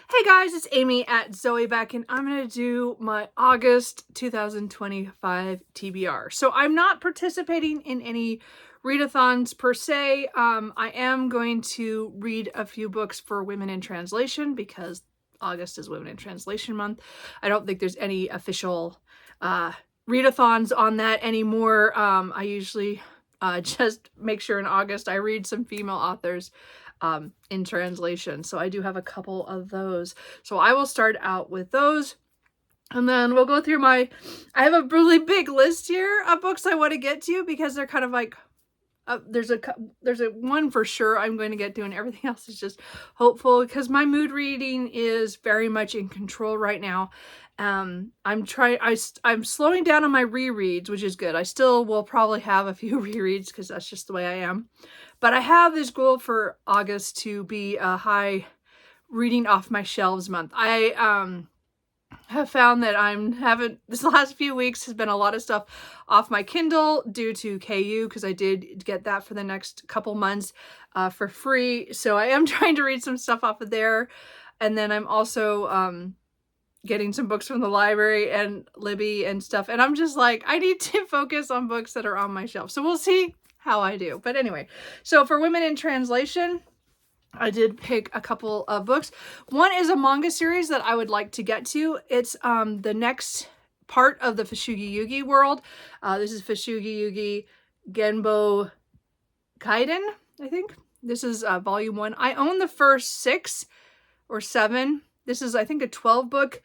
Hey guys, it's Amy at Zoe back, and I'm going to do my August 2025 TBR. So I'm not participating in any readathons per se. I am going to read a few books for Women in Translation because August is Women in Translation month. I don't think there's any official readathons on that anymore. I usually just make sure in August I read some female authors in translation. So I do have a couple of those. So I will start out with those. And then we'll go through I have a really big list here of books I want to get to because they're kind of like, there's a one for sure I'm going to get to, and everything else is just hopeful because my mood reading is very much in control right now. I'm slowing down on my rereads, which is good. I still will probably have a few rereads because that's just the way I am. But I have this goal for August to be a high reading off my shelves month. I have found that this last few weeks has been a lot of stuff off my Kindle due to KU, because I did get that for the next couple months for free. So I am trying to read some stuff off of there. And then I'm also getting some books from the library and Libby and stuff. And I'm just like, I need to focus on books that are on my shelf. So we'll see how I do. But anyway, so for Women in Translation, I did pick a couple of books. One is a manga series that I would like to get to. It's the next part of the Fushigi Yugi world. This is Fushigi Yugi Genbo Kaiden, I think. This is volume 1. I own the first 6 or 7. This is, I think, a 12-book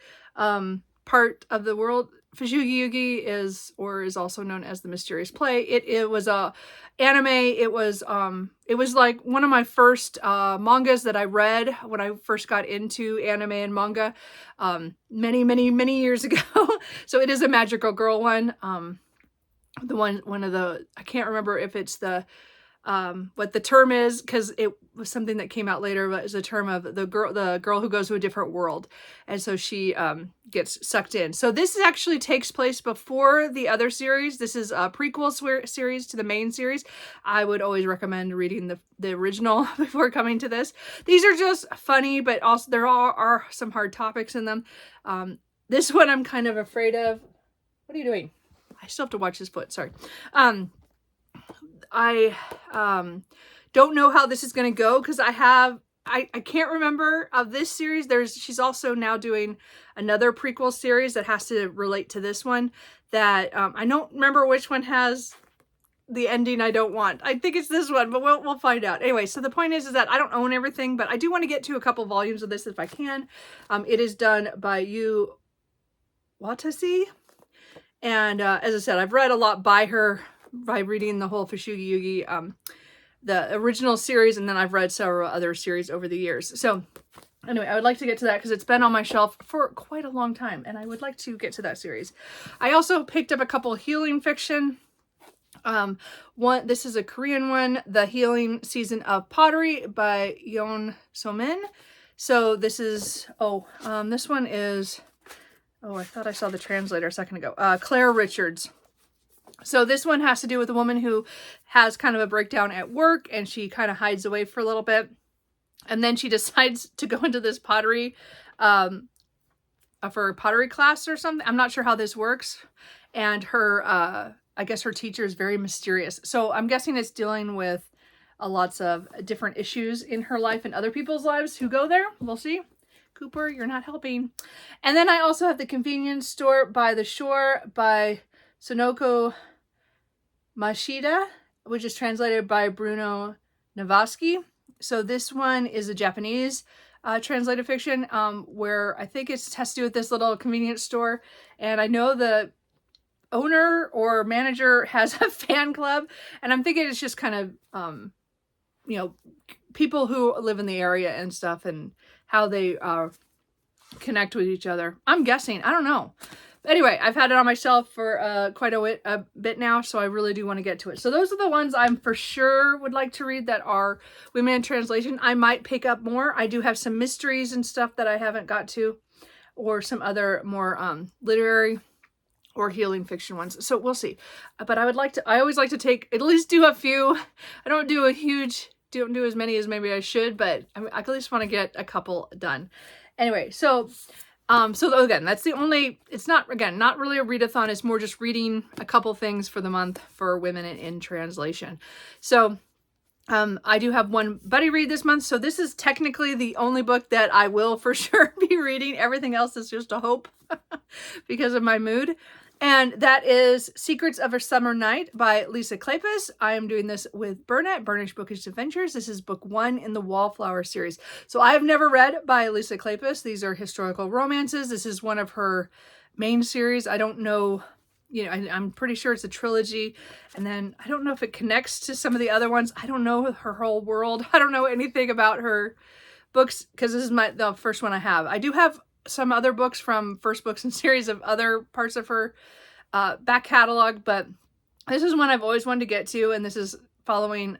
part of the world. Fushigi Yugi is also known as the Mysterious Play. It was a anime. It was like one of my first mangas that I read when I first got into anime and manga many years ago. So it is a magical girl one. I can't remember if it's what the term is, because it was something that came out later, but it's a term of the girl who goes to a different world, and so she gets sucked in. So this actually takes place before the other series. This is a prequel series to the main series. I would always recommend reading the original before coming to this. These are just funny, but also there are some hard topics in them. This one I'm kind of afraid of. What are you doing? I still have to watch his foot. Sorry. I don't know how this is going to go because I can't remember of this series. She's also now doing another prequel series that has to relate to this one that I don't remember which one has the ending I don't want. I think it's this one, but we'll find out. Anyway, so the point is that I don't own everything, but I do want to get to a couple volumes of this if I can. It is done by Yu Watasi, and as I said, I've read a lot by her by reading the whole Fushigi Yugi, the original series, and then I've read several other series over the years. So anyway, I would like to get to that because it's been on my shelf for quite a long time, and I would like to get to that series. I also picked up a couple healing fiction. This is a Korean one, The Healing Season of Pottery by Yeon So-min. So this is, this one is, I thought I saw the translator a second ago, Claire Richards. So this one has to do with a woman who has kind of a breakdown at work, and she kind of hides away for a little bit. And then she decides to go into this pottery, for a pottery class or something. I'm not sure how this works. And her, I guess her teacher is very mysterious. So I'm guessing it's dealing with lots of different issues in her life and other people's lives who go there. We'll see. Cooper, you're not helping. And then I also have The Convenience Store by the Shore by Sonoko Mashida, which is translated by Bruno Navasky. So this one is a Japanese translated fiction where I think it has to do with this little convenience store. And I know the owner or manager has a fan club, and I'm thinking it's just kind of, people who live in the area and stuff and how they connect with each other. I'm guessing. I don't know. Anyway, I've had it on my shelf for quite a bit now, so I really do want to get to it. So those are the ones I'm for sure would like to read that are Women in Translation. I might pick up more. I do have some mysteries and stuff that I haven't got to, or some other more literary or healing fiction ones. So we'll see. But I always like to at least do a few. I don't do a huge don't do as many as maybe I should, but I at least want to get a couple done. Anyway, so again, that's the only, it's not, again, not really a readathon. It's more just reading a couple things for the month for women in translation. So I do have one buddy read this month. So this is technically the only book that I will for sure be reading. Everything else is just a hope because of my mood. And that is Secrets of a Summer Night by Lisa Kleypas. I am doing this with Burnett, Burnished Bookish Adventures. This is book 1 in the Wallflower series. So I have never read by Lisa Kleypas. These are historical romances. This is one of her main series. I don't know, you know, I'm pretty sure it's a trilogy. And then I don't know if it connects to some of the other ones. I don't know her whole world. I don't know anything about her books because this is the first one I have. I do have some other books from first books and series of other parts of her back catalog, but this is one I've always wanted to get to, and this is following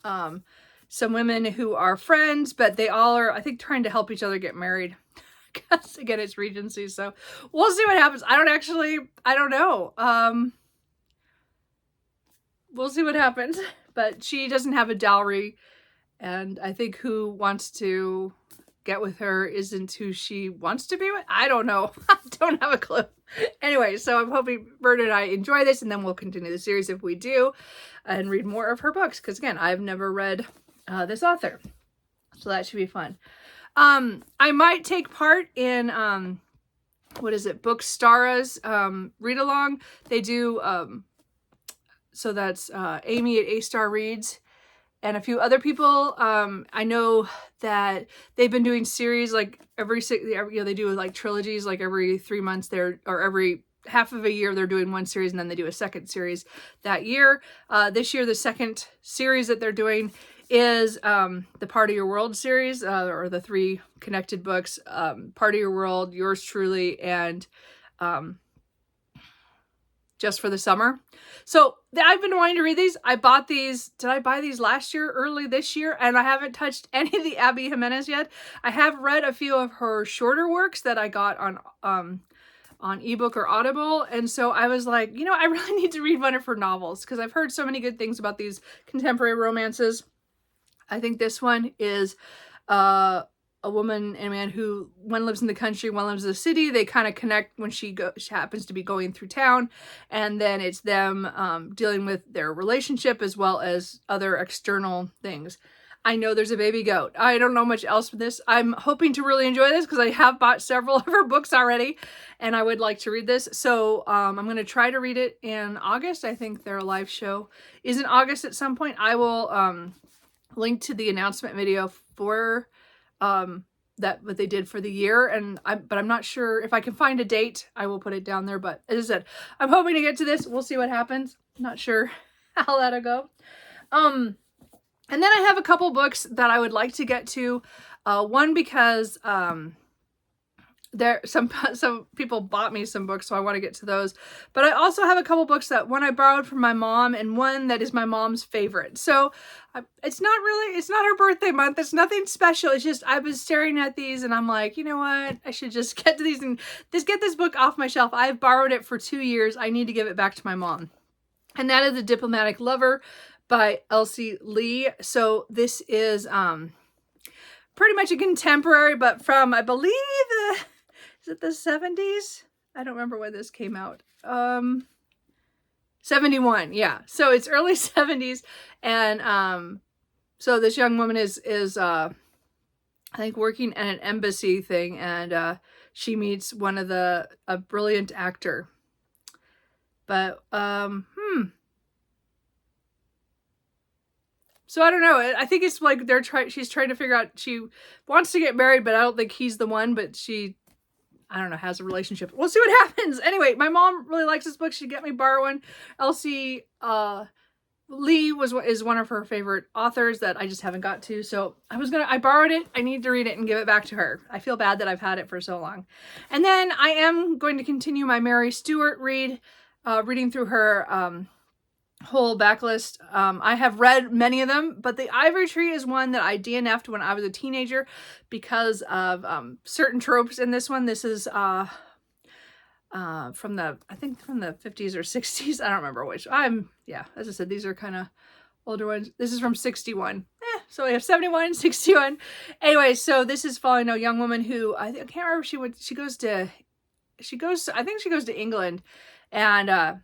some women who are friends, but they all are, I think, trying to help each other get married because again, it's Regency, so we'll see what happens. I don't know. We'll see what happens, but she doesn't have a dowry, and I think who wants to get with her isn't who she wants to be with. I don't know. I don't have a clue. Anyway, so I'm hoping Bert and I enjoy this, and then we'll continue the series if we do and read more of her books. Because again, I've never read this author. So that should be fun. I might take part in, what is it? BookStara's read along. They do, so that's Amy at A-Star Reads. And a few other people. I know that they've been doing series like they do like trilogies, like every 3 months or every half of a year they're doing one series, and then they do a second series that year. This year, the second series that they're doing is the Part of Your World series, or the 3 connected books, Part of Your World, Yours Truly, and Just for the Summer. So I've been wanting to read these. I bought these. Did I buy these last year, early this year? And I haven't touched any of the Abby Jimenez yet. I have read a few of her shorter works that I got on ebook or Audible. And so I was like, you know, I really need to read one of her novels because I've heard so many good things about these contemporary romances. I think this one is a woman and a man who, one lives in the country, one lives in the city. They kind of connect when she happens to be going through town, and then it's them dealing with their relationship as well as other external things. I know there's a baby goat. I don't know much else with this. I'm hoping to really enjoy this because I have bought several of her books already, and I would like to read this. So I'm going to try to read it in August. I think their live show is in August at some point. I will link to the announcement video for that what they did for the year, and but I'm not sure if I can find a date. I will put it down there, but as I said, I'm hoping to get to this. We'll see what happens. Not sure how that'll go. And then I have a couple books that I would like to get to. One because there some people bought me some books, so I want to get to those. But I also have a couple books that one I borrowed from my mom and one that is my mom's favorite. So it's not her birthday month. It's nothing special. It's just I was staring at these and I'm like, you know what? I should just get to these and just get this book off my shelf. I've borrowed it for 2 years. I need to give it back to my mom. And that is The Diplomatic Lover by Elsie Lee. So this is pretty much a contemporary, but from, I believe, is it the 70s? I don't remember when this came out. 71, yeah. So it's early 70s, and so this young woman is I think working at an embassy thing, and she meets a brilliant actor. But so I don't know. I think it's like she's trying to figure out, she wants to get married, but I don't think he's the one, but she, I don't know, has a relationship. We'll see what happens. Anyway, my mom really likes this book. She let me borrow one. Elsie Lee is one of her favorite authors that I just haven't got to. So I borrowed it. I need to read it and give it back to her. I feel bad that I've had it for so long. And then I am going to continue my Mary Stewart reading through her whole backlist. I have read many of them, but The Ivory Tree is one that I DNF'd when I was a teenager because of certain tropes in this one. This is from the 50s or 60s. I don't remember which. Yeah, as I said, these are kind of older ones. This is from 61. So we have 71, 61. Anyway, so this is following a young woman who, I can't remember if she goes to England, and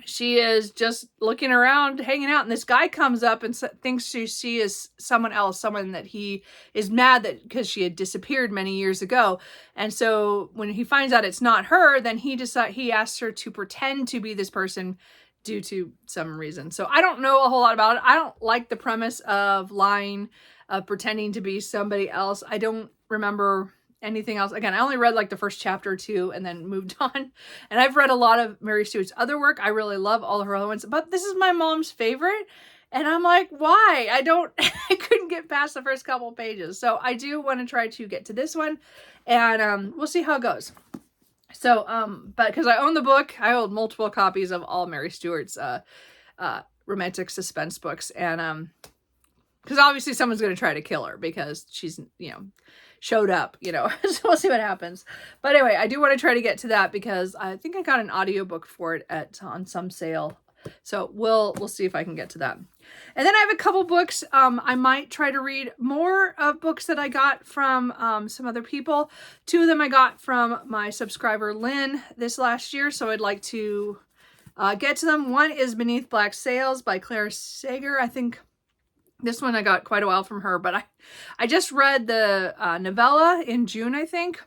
she is just looking around, hanging out, and this guy comes up and thinks she is someone else, someone that he is mad that because she had disappeared many years ago. And so when he finds out it's not her, then he asks her to pretend to be this person due to some reason. So I don't know a whole lot about it. I don't like the premise of lying, of pretending to be somebody else. I don't remember anything else. Again, I only read like the first chapter or two and then moved on. And I've read a lot of Mary Stewart's other work. I really love all of her other ones, but this is my mom's favorite. And I'm like, why? I couldn't get past the first couple pages. So I do want to try to get to this one, and we'll see how it goes. So, but because I own the book, I own multiple copies of all Mary Stewart's romantic suspense books. And because obviously someone's going to try to kill her because she's, showed up, so we'll see what happens. But anyway, I do want to try to get to that because I think I got an audiobook for it on some sale. So we'll see if I can get to that. And then I have a couple books. I might try to read more of books that I got from some other people. 2 of them I got from my subscriber Lynn this last year, so I'd like to get to them. One is Beneath Black Sails by Claire Sager. I think this one I got quite a while from her, but I just read the novella in June, I think,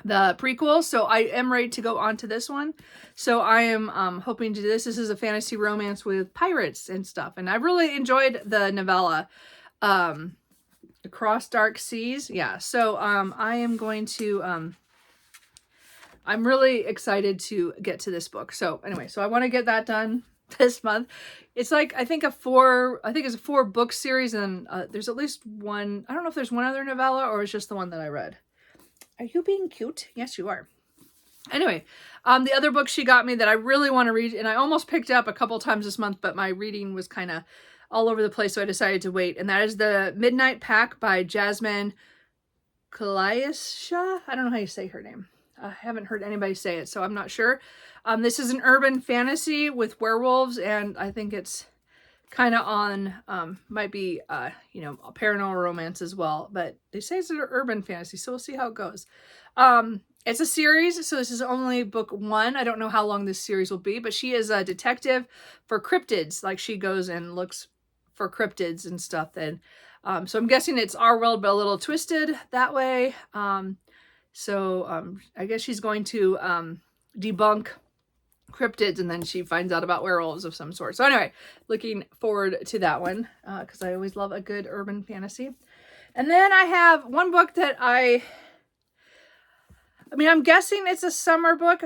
the prequel, so I am ready to go on to this one. So I am hoping to do this. This is a fantasy romance with pirates and stuff, and I really enjoyed the novella, Across Dark Seas. Yeah, so I am going to, I'm really excited to get to this book. So anyway, so I want to get that done this month. It's like, I think it's a 4-book series, and there's at least one. I don't know if there's one other novella or it's just the one that I read. Are you being cute? Yes, you are. Anyway, the other book she got me that I really want to read, and I almost picked up a couple times this month, but my reading was kind of all over the place, so I decided to wait, and that is The Midnight Pack by Jasmine Kalaisha. I don't know how you say her name. I haven't heard anybody say it, so I'm not sure. This is an urban fantasy with werewolves, and I think it's kind of on, might be, a paranormal romance as well, but they say it's an urban fantasy, so we'll see how it goes. It's a series, so this is only book 1. I don't know how long this series will be, but she is a detective for cryptids. Like, she goes and looks for cryptids and stuff, and so I'm guessing it's our world, but a little twisted that way. So I guess she's going to debunk cryptids, and then she finds out about werewolves of some sort. So anyway, looking forward to that one because I always love a good urban fantasy. And then I have one book that I'm guessing it's a summer book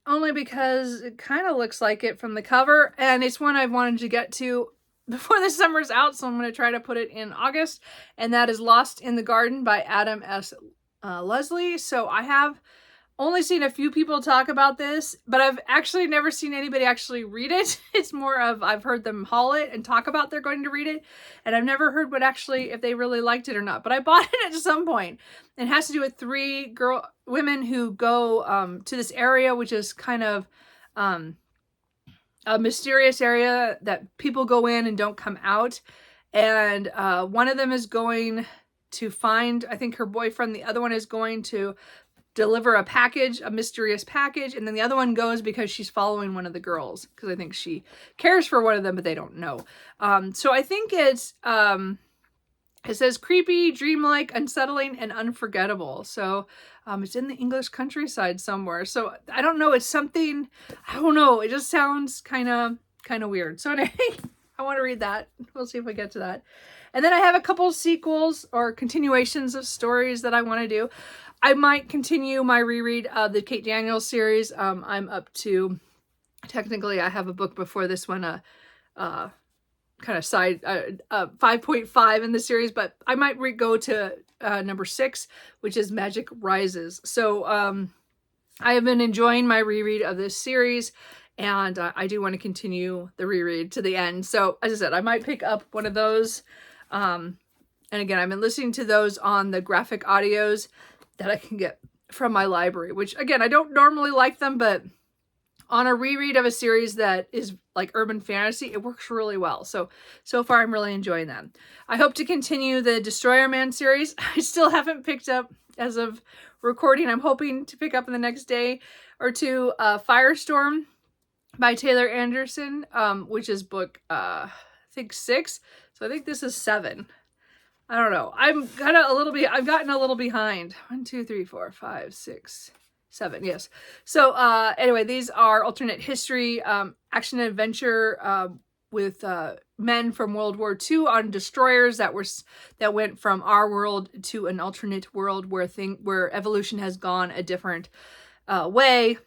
only because it kind of looks like it from the cover, and it's one I've wanted to get to before the summer's out, so I'm going to try to put it in August, and that is Lost in the Garden by Adam S. Leslie. So I have only seen a few people talk about this, but I've actually never seen anybody actually read it. It's more of, I've heard them haul it and talk about they're going to read it, and I've never heard if they really liked it or not. But I bought it at some point. It has to do with 3 women who go to this area, which is kind of a mysterious area that people go in and don't come out. And one of them is going to find, I think, her boyfriend. The other one is going to deliver a mysterious package, and then the other one goes because she's following one of the girls, because I think she cares for one of them, but they don't know. So I think it's, it says creepy, dreamlike, unsettling, and unforgettable. So it's in the English countryside somewhere. So I don't know, it's something, I don't know, it just sounds kind of weird. So anyway, I want to read that. We'll see if we get to that. And then I have a couple sequels or continuations of stories that I want to do. I might continue my reread of the Kate Daniels series. I'm up to, technically I have a book before this one, kind of side, 5.5 in the series, but I might go to number 6, which is Magic Rises. So I have been enjoying my reread of this series, and I do want to continue the reread to the end. So as I said, I might pick up one of those. And again, I've been listening to those on the graphic audios that I can get from my library, which again, I don't normally like them, but on a reread of a series that is like urban fantasy, it works really well. So far I'm really enjoying that. I hope to continue the Destroyer Man series. I still haven't picked up, as of recording, I'm hoping to pick up in the next day or two, Firestorm by Taylor Anderson, which is book, I think 6. So I think this is 7. I don't know. I've gotten a little behind. 1, 2, 3, 4, 5, 6, 7. Yes. So anyway, these are alternate history, action and adventure with men from World War II on destroyers that went from our world to an alternate world where evolution has gone a different way.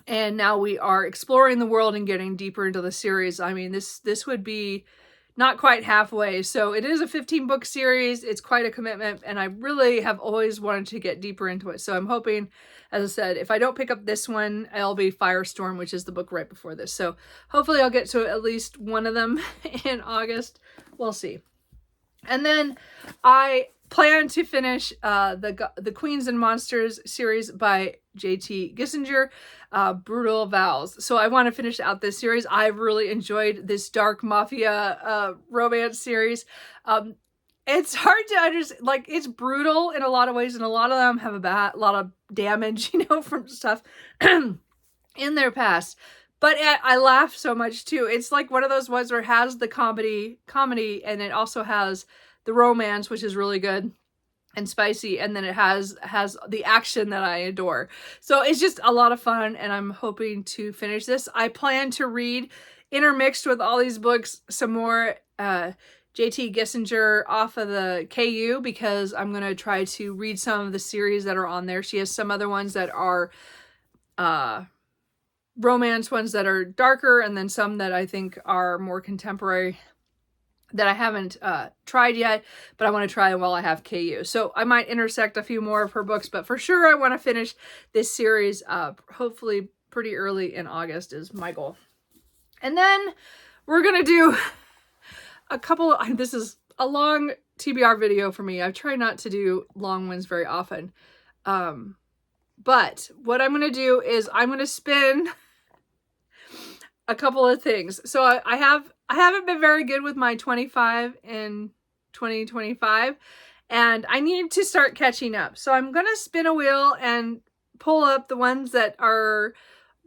And now we are exploring the world and getting deeper into the series. I mean, this would be not quite halfway. So it is a 15-book series. It's quite a commitment, and I really have always wanted to get deeper into it. So I'm hoping, as I said, if I don't pick up this one, it'll be Firestorm, which is the book right before this. So hopefully I'll get to at least one of them in August. We'll see. And then I plan to finish the Queens and Monsters series by J.T. Gissinger, Brutal Vows. So I want to finish out this series. I've really enjoyed this dark mafia romance series. It's hard to understand, like, it's brutal in a lot of ways, and a lot of them have a lot of damage, you know, from stuff in their past. But I laugh so much too. It's like one of those ones where it has the comedy, and it also has the romance, which is really good and spicy, and then it has the action that I adore. So it's just a lot of fun, and I'm hoping to finish this. I plan to read, intermixed with all these books, some more J.T. Gissinger off of the KU, because I'm going to try to read some of the series that are on there. She has some other ones that are romance ones that are darker, and then some that I think are more contemporary that I haven't tried yet, but I want to try while I have KU. So I might intersect a few more of her books, but for sure I want to finish this series hopefully pretty early in August is my goal. And then we're going to do a couple, this is a long TBR video for me. I try not to do long ones very often. But what I'm going to do is I'm going to spin a couple of things. So I haven't been very good with my 25 in 2025, and I need to start catching up. So I'm going to spin a wheel and pull up the ones that are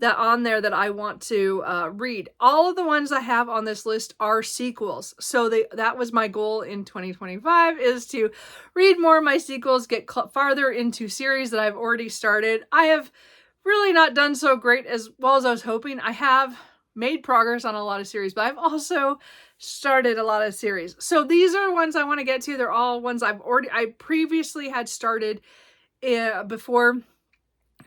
on there that I want to read. All of the ones I have on this list are sequels. So that was my goal in 2025, is to read more of my sequels, get farther into series that I've already started. I have really not done so great as well as I was hoping. I have made progress on a lot of series, but I've also started a lot of series. So these are ones I want to get to. They're all ones I previously had started before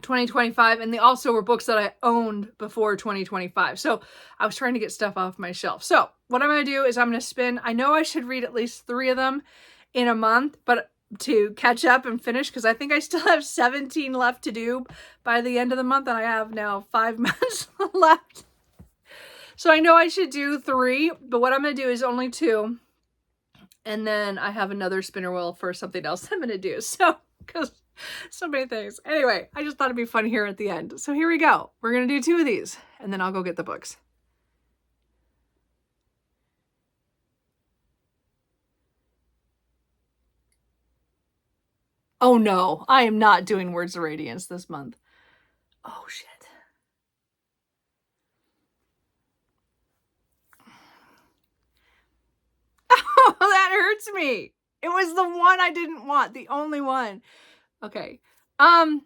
2025, and they also were books that I owned before 2025. So I was trying to get stuff off my shelf. So what I'm going to do is I'm going to spin. I know I should read at least 3 of them in a month, but to catch up and finish, because I think I still have 17 left to do by the end of the month, and I have now 5 months left. So I know I should do 3, but what I'm going to do is only 2. And then I have another spinner wheel for something else I'm going to do. So, because so many things. Anyway, I just thought it'd be fun here at the end. So here we go. We're going to do 2 of these, and then I'll go get the books. Oh no, I am not doing Words of Radiance this month. Oh shit. Oh, that hurts me. It was the one I didn't want, the only one. Okay. Ouch.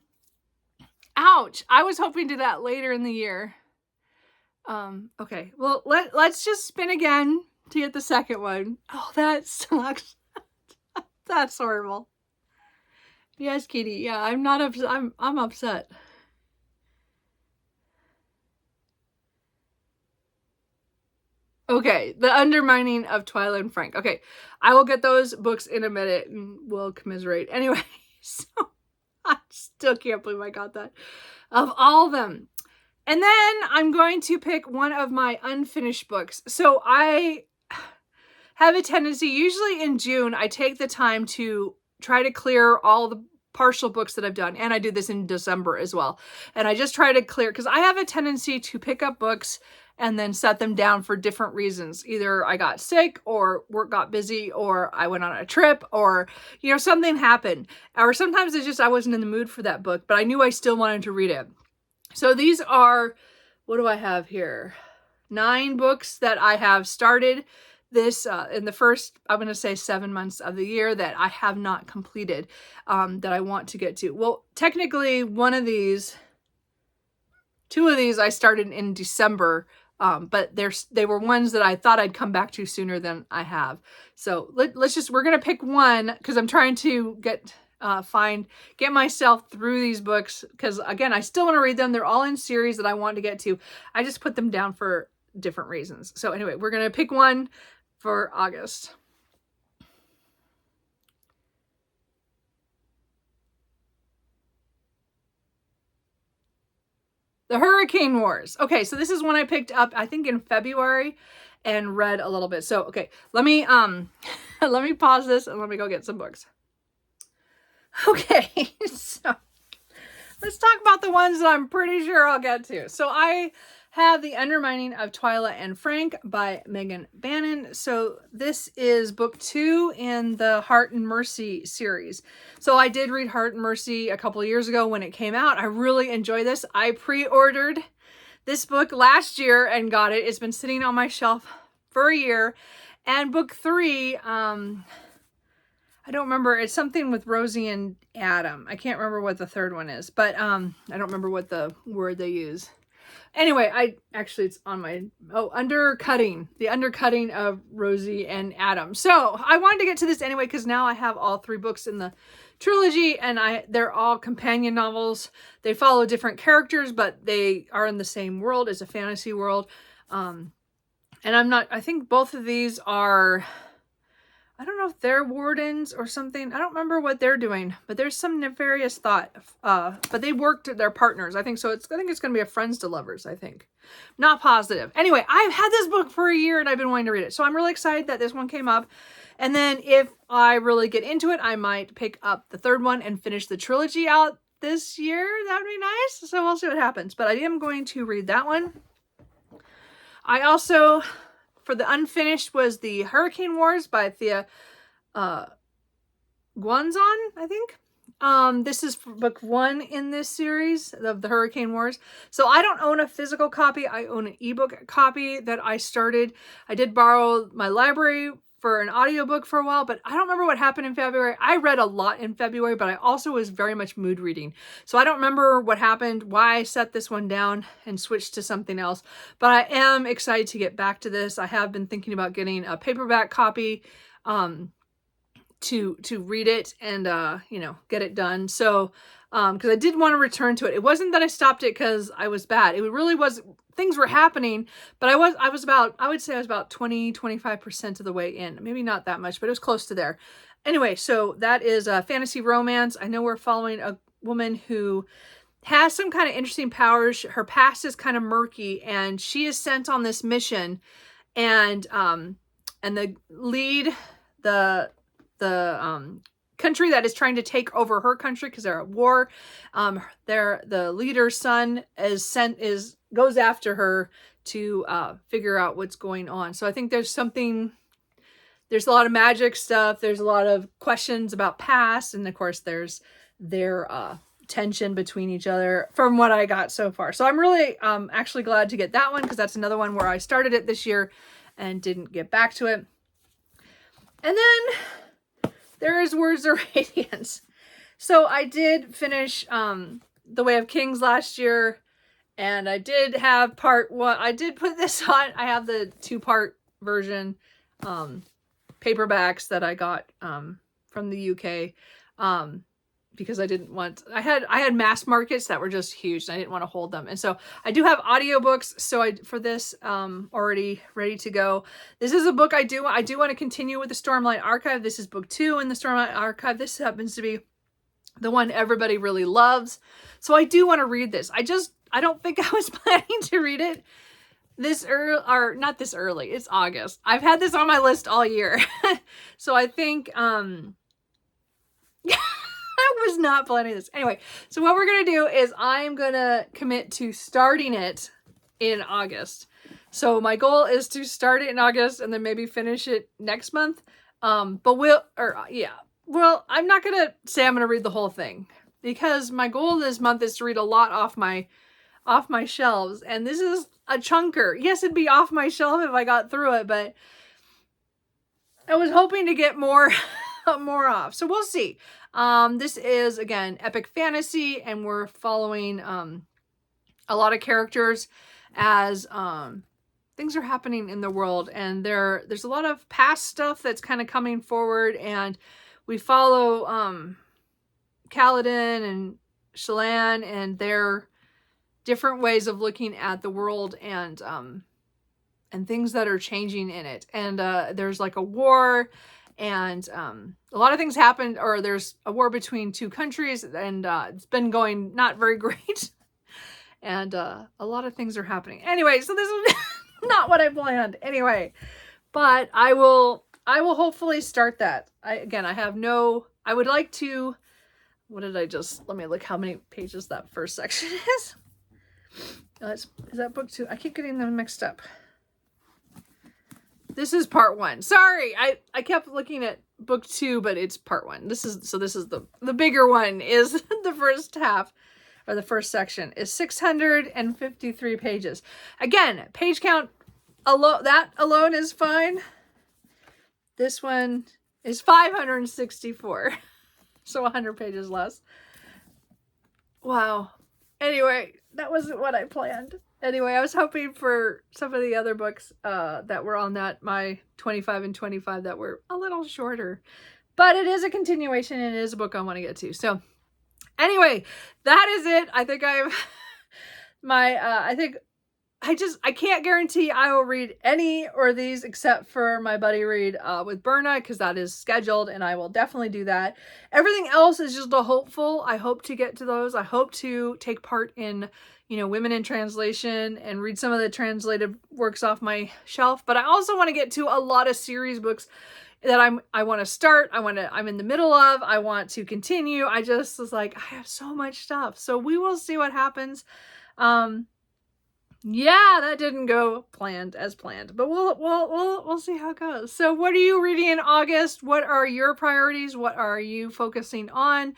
I was hoping to do that later in the year. Okay. Well, let's just spin again to get the second one. Oh, that sucks. That's horrible. Yes, Kitty. Yeah, I'm not upset. I'm upset. Okay, The Undermining of Twyla and Frank. Okay, I will get those books in a minute and we'll commiserate. Anyway, so I still can't believe I got that. Of all of them. And then I'm going to pick one of my unfinished books. So I have a tendency, usually in June, I take the time to try to clear all the partial books that I've done, and I do this in December as well. And I just try to clear, because I have a tendency to pick up books and then set them down for different reasons. Either I got sick, or work got busy, or I went on a trip, or, you know, something happened. Or sometimes it's just I wasn't in the mood for that book, but I knew I still wanted to read it. So these are, what do I have here? 9 books that I have started this in the first, I'm going to say 7 months of the year, that I have not completed, that I want to get to. Well, technically two of these I started in December, but they were ones that I thought I'd come back to sooner than I have. So we're going to pick one, because I'm trying to get myself through these books, because again, I still want to read them. They're all in series that I want to get to. I just put them down for different reasons. So anyway, we're going to pick one for August. The Hurricane Wars. Okay, so this is one I picked up, I think, in February and read a little bit. So, okay, let me let me pause this and let me go get some books. Okay, so let's talk about the ones that I'm pretty sure I'll get to. So I have The Undermining of Twyla and Frank by Megan Bannon. So this is book 2 in the Heart and Mercy series. So I did read Heart and Mercy a couple of years ago when it came out. I really enjoy this. I pre-ordered this book last year and got it. It's been sitting on my shelf for a year. And book 3, I don't remember. It's something with Rosie and Adam. I can't remember what the third one is, but I don't remember what the word they use. Anyway, it's on my, undercutting, the undercutting of Rosie and Adam. So I wanted to get to this anyway, because now I have all 3 books in the trilogy, and they're all companion novels. They follow different characters, but they are in the same world as a fantasy world. And I think both of these are, I don't know if they're wardens or something. I don't remember what they're doing, but there's some nefarious thought. But they worked, they're partners, I think. So I think it's going to be a friends to lovers, I think. Not positive. Anyway, I've had this book for a year and I've been wanting to read it. So I'm really excited that this one came up. And then if I really get into it, I might pick up the third one and finish the trilogy out this year. That would be nice. So we'll see what happens. But I am going to read that one. I also, for the unfinished, was the Hurricane Wars by Thea Guanzon, I think. This is book 1 in this series of the Hurricane Wars. So I don't own a physical copy. I own an ebook copy that I started. I did borrow my library for an audiobook for a while, but I don't remember what happened in February. I read a lot in February, but I also was very much mood reading. So I don't remember what happened, why I set this one down and switched to something else. But I am excited to get back to this. I have been thinking about getting a paperback copy to read it and get it done. So because I did want to return to it. It wasn't that I stopped it because I was bad. It really was, things were happening, but I would say I was about 20-25% of the way in. Maybe not that much, but it was close to there. Anyway, so that is a fantasy romance. I know we're following a woman who has some kind of interesting powers. Her past is kind of murky, and she is sent on this mission, and the lead, the country that is trying to take over her country because they're at war, the leader's son goes after her to figure out what's going on. So I think there's a lot of magic stuff. There's a lot of questions about past, and of course there's their tension between each other from what I got so far. So I'm really actually glad to get that one, because that's another one where I started it this year and didn't get back to it. And then there is Words of Radiance. So I did finish The Way of Kings last year, and I did have part 1. I did put this on. I have the 2-part version paperbacks that I got from the UK because I didn't want, I had mass markets that were just huge and I didn't want to hold them. And so I do have audiobooks. So for this already ready to go. This is a book I do want to continue with the Stormlight Archive. This is book 2 in the Stormlight Archive. This happens to be the one everybody really loves. So I do want to read this. I don't think I was planning to read it this early, or not this early. It's August. I've had this on my list all year. So I think, I'm was not planning this. Anyway, so what we're going to do is I'm going to commit to starting it in August. So my goal is to start it in August and then maybe finish it next month. Well, I'm not going to say I'm going to read the whole thing because my goal this month is to read a lot off my shelves. And this is a chunker. Yes, it'd be off my shelf if I got through it, but I was hoping to get more off. So we'll see. This is, again, epic fantasy, and we're following a lot of characters as things are happening in the world, and there's a lot of past stuff that's kind of coming forward, and we follow Kaladin and Shallan and their different ways of looking at the world and things that are changing in it. And there's like a war, and a lot of things happened, or there's a war between two countries, and it's been going not very great. And a lot of things are happening. Anyway, so this is not what I planned. Anyway, but I will hopefully start that. I would like to, let me look how many pages that first section is. Is that book 2? I keep getting them mixed up. This is part 1. Sorry, I kept looking at book 2, but it's part 1. This is the bigger one is the first half, or the first section is 653 pages. Again, page count that alone is fine. This one is 564. So 100 pages less. Wow. Anyway, that wasn't what I planned. Anyway, I was hoping for some of the other books that were on my 25 and 25 that were a little shorter. But it is a continuation, and it is a book I want to get to. So anyway, that is it. I think I can't guarantee I will read any or these except for my buddy read with Berna, because that is scheduled, and I will definitely do that. Everything else is just a hopeful. I hope to get to those. I hope to take part in, Women in Translation and read some of the translated works off my shelf. But I also want to get to a lot of series books that I want to start. I'm in the middle of. I want to continue. I just was like, I have so much stuff. So we will see what happens. Yeah, that didn't go as planned, but we'll see how it goes. So what are you reading in August? What are your priorities? What are you focusing on?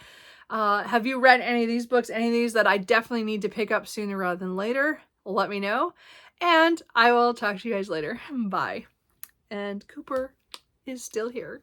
Have you read any of these books? Any of these that I definitely need to pick up sooner rather than later? Let me know. And I will talk to you guys later. Bye. And Cooper is still here.